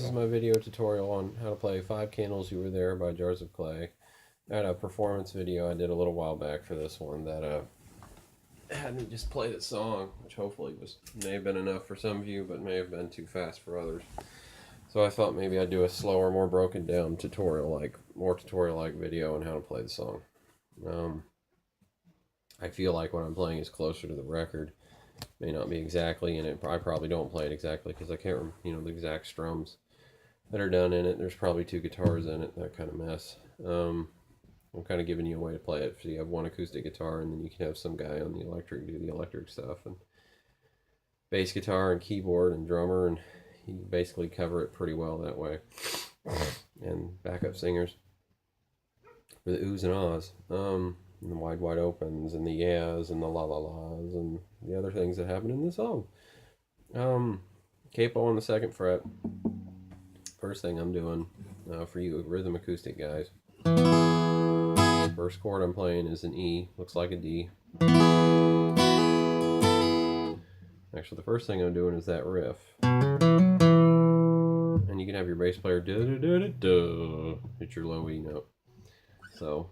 This is my video tutorial on how to play 5 Candles You Were There by Jars of Clay. I had a performance video I did a little while back for this one that had me just play the song, which hopefully may have been enough for some of you, but may have been too fast for others. So I thought maybe I'd do a slower, more broken down more tutorial-like video on how to play the song. I feel like what I'm playing is closer to the record. May not be exactly, and I probably don't play it exactly because I can't remember, the exact strums that are done in it. There's probably 2 guitars in it, that kind of mess. I'm kind of giving you a way to play it. So you have one acoustic guitar, and then you can have some guy on the electric do the electric stuff, and bass guitar and keyboard and drummer, and you basically cover it pretty well that way. And backup singers for the oohs and ahs, and the wide opens, and the yeahs, and the la la la's, and the other things that happen in the song. Capo on the 2nd fret. First thing I'm doing for you rhythm acoustic guys. First chord I'm playing is an E, looks like a D. Actually, the first thing I'm doing is that riff. And you can have your bass player da-da-da-da-da hit your low E note. So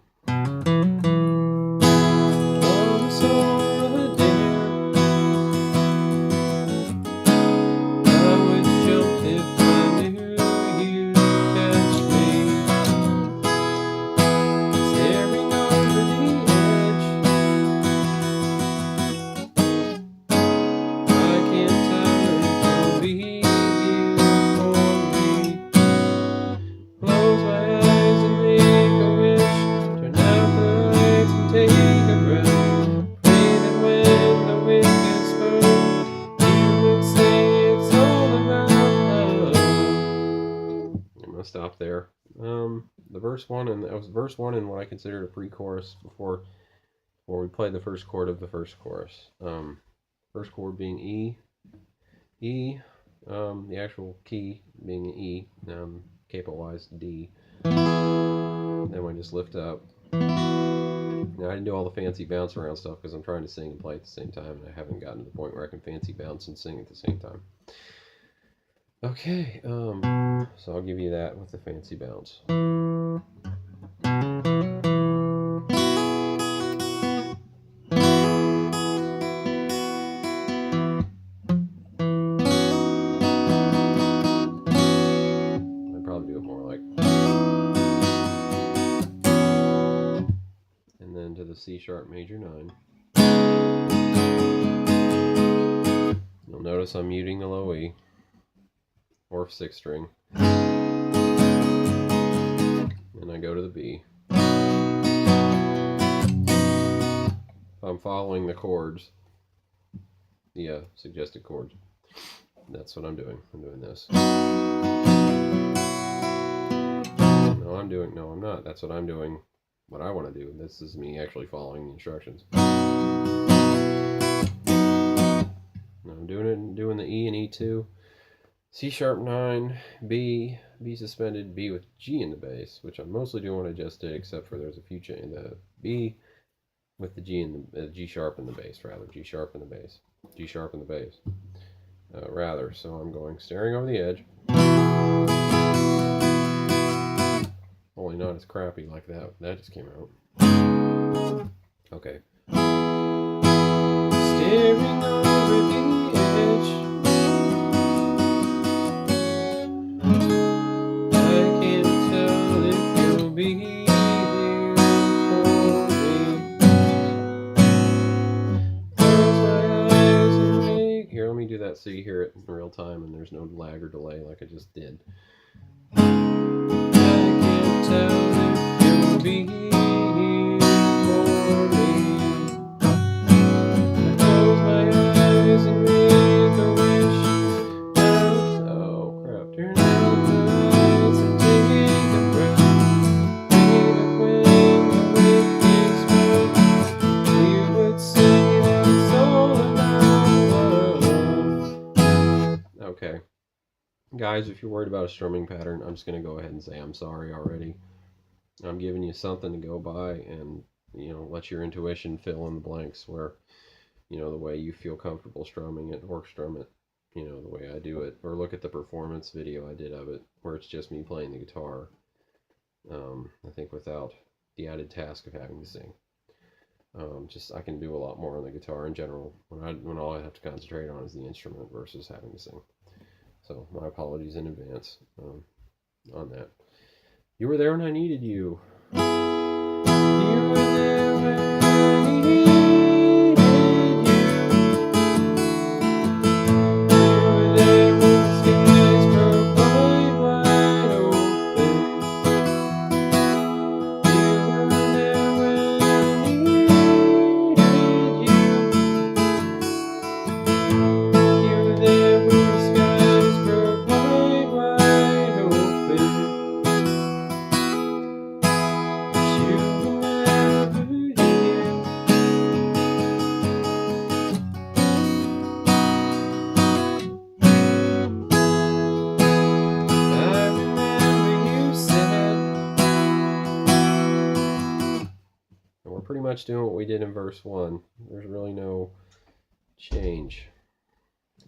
stop there. The verse 1, and that was verse 1 in what I considered a pre-chorus before we played the first chord of the first chorus. First chord being E, the actual key being an E, capo-wise D. Then we just lift up. Now I didn't do all the fancy bounce around stuff because I'm trying to sing and play at the same time, and I haven't gotten to the point where I can fancy bounce and sing at the same time. Okay, so I'll give you that with the fancy bounce. I'd probably do it more like. And then to the C sharp major 9. You'll notice I'm muting the low E. Or 6th string, and I go to the B. If I'm following the chords, the suggested chords, that's what I'm doing. I'm doing this. No, I'm not. That's what I'm doing. What I want to do. This is me actually following the instructions. Now I'm doing the E and E2. C sharp 9, B suspended, B with G in the bass, which I'm mostly doing what I just did, except for there's a few in the B with the G in the G sharp in the bass, rather. G sharp in the bass. G sharp in the bass. Rather, so I'm going staring over the edge. Only not as crappy like that. That just came out. Okay. Staring over the edge. Do that so you hear it in real time and there's no lag or delay like I just did. I can't tell if you'll be here for me. I close my eyes and make a wish. Oh crap. Turn out the lights and take a breath. Maybe when the wind gets wet, you would say that's all about love. Okay. Guys, if you're worried about a strumming pattern, I'm just going to go ahead and say I'm sorry already. I'm giving you something to go by and, let your intuition fill in the blanks where, the way you feel comfortable strumming it or strum it. you know, the way I do it, or look at the performance video I did of it, where it's just me playing the guitar. I think without the added task of having to sing. Just I can do a lot more on the guitar in general when all I have to concentrate on is the instrument versus having to sing. So my apologies in advance on that. You were there when I needed you. You were there when I needed you. You were there when the skies broke wide, wide open. You were there when I needed you. You were there when the skies broke wide, wide open. Pretty much doing what we did in verse 1. There's really no change.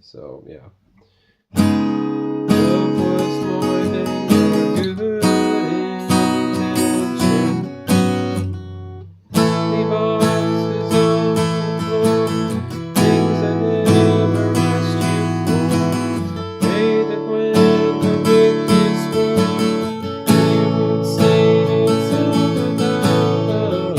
So, yeah. Love was more than your good intention. Leave boxes on the floor, things I never asked you for. Pray that when the wicked spoke, you would say it's all about love.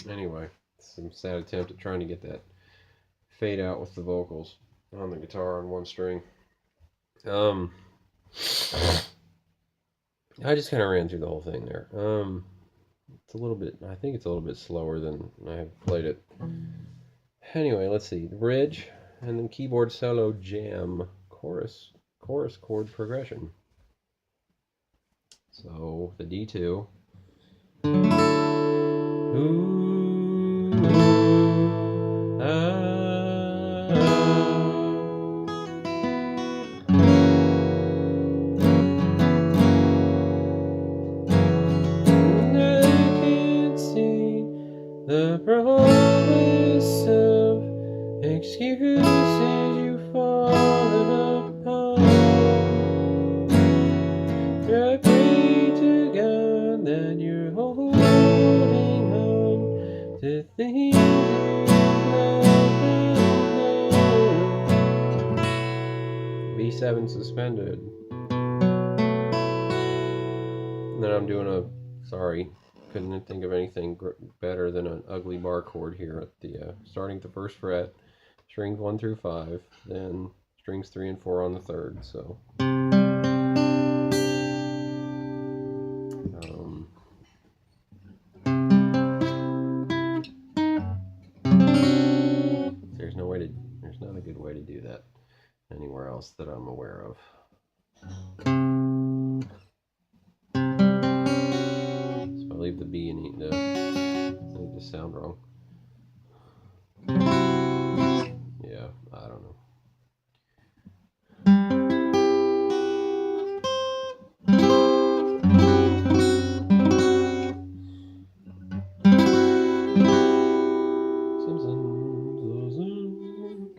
Anyway, some sad attempt at trying to get that fade out with the vocals on the guitar on one string. I just kind of ran through the whole thing there. It's a little bit, I think it's a little bit slower than I have played it. Anyway, let's see. The bridge, and then keyboard solo jam, chorus chord progression. So the D2. Ooh, ah. The promise of excuses you fallen upon. I pray to God that you're holding on to things you love. B7 suspended. And then I'm doing a, sorry, couldn't think of anything better than an ugly bar chord here at the starting at the first fret, strings 1 through 5, then strings 3 and 4 on the third. So there's not a good way to do that anywhere else that I'm aware of. So I leave the B and E to sound wrong. Yeah, I don't know.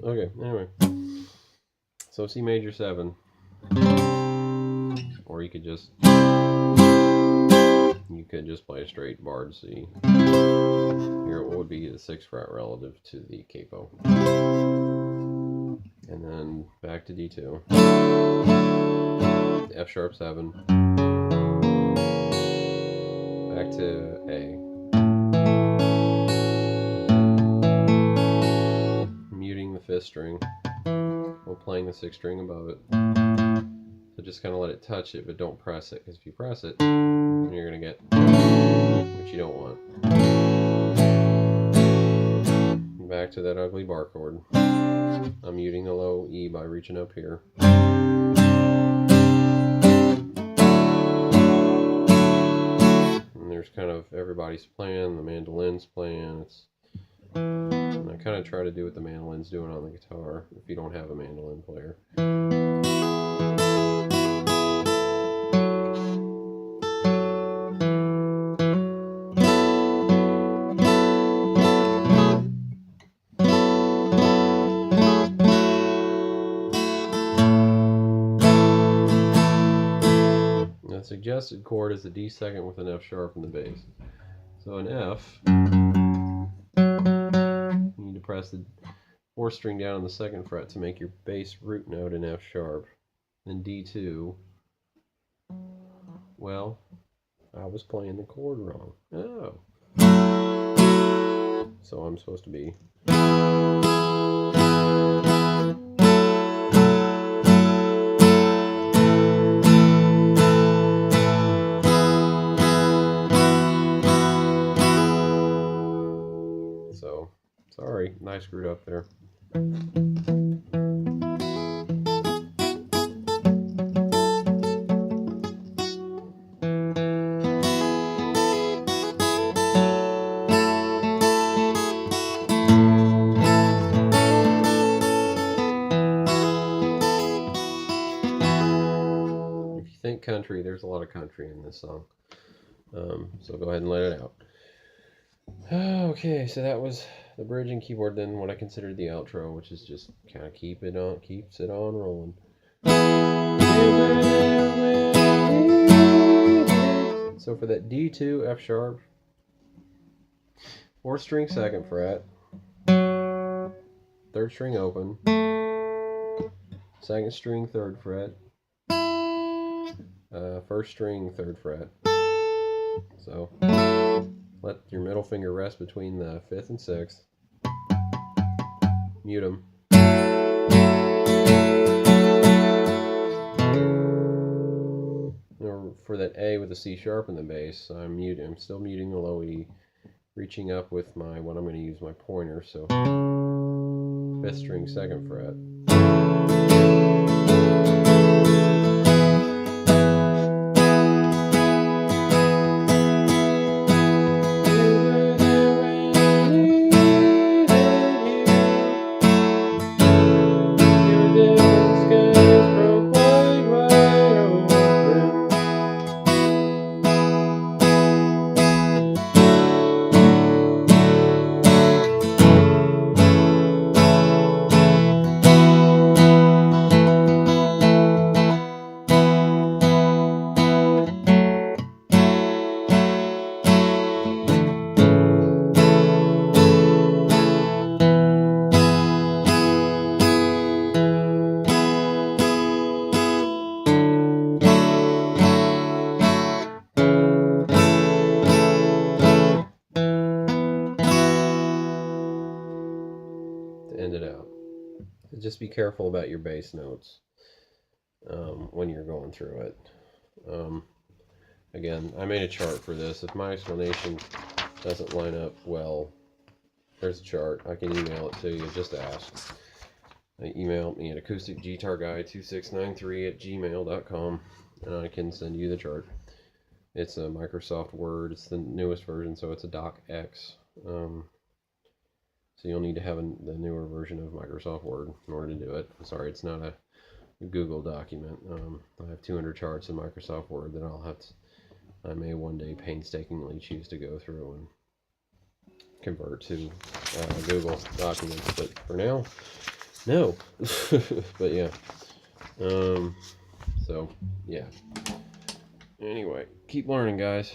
Okay, anyway. So C major 7. Or you could just play a straight barred C. Here it would be the 6th fret relative to the capo. And then back to D2. F sharp 7. Back to A. Muting the 5th string while playing the 6th string above it. So just kind of let it touch it, but don't press it, because if you press it, then you're going to get what you don't want. Back to that ugly bar chord. I'm muting the low E by reaching up here. And there's kind of everybody's playing, the mandolin's playing. And I kind of try to do what the mandolin's doing on the guitar if you don't have a mandolin player. The suggested chord is the D second with an F sharp in the bass. So an F, you need to press the 4th string down on the 2nd fret to make your bass root note in F sharp. Then D2, well, I was playing the chord wrong. Oh. So I'm supposed to be. So, sorry, I screwed up there. If you think country, there's a lot of country in this song. So go ahead and let it out. Okay, so that was the bridge and keyboard. Then what I considered the outro, which is just kind of keeps it on rolling. So for that D2 F sharp, 4th string 2nd fret, 3rd string open, 2nd string 3rd fret, 1st string 3rd fret. So let your middle finger rest between the 5th and 6th. Mute them. for that A with the C sharp in the bass, I'm still muting the low E, reaching up with what I'm going to use my pointer, so 5th string 2nd fret. End it out. Just be careful about your bass notes when you're going through it. Again, I made a chart for this. If my explanation doesn't line up well, there's a chart. I can email it to you. Just ask. Email me at acousticguitarguy2693@gmail.com and I can send you the chart. It's a Microsoft Word. It's the newest version, so it's a docx. So you'll need to have the newer version of Microsoft Word in order to do it. I'm sorry, it's not a Google document. I have 200 charts in Microsoft Word that I may one day painstakingly choose to go through and convert to Google documents, but for now, no. But yeah. So yeah. Anyway, keep learning, guys.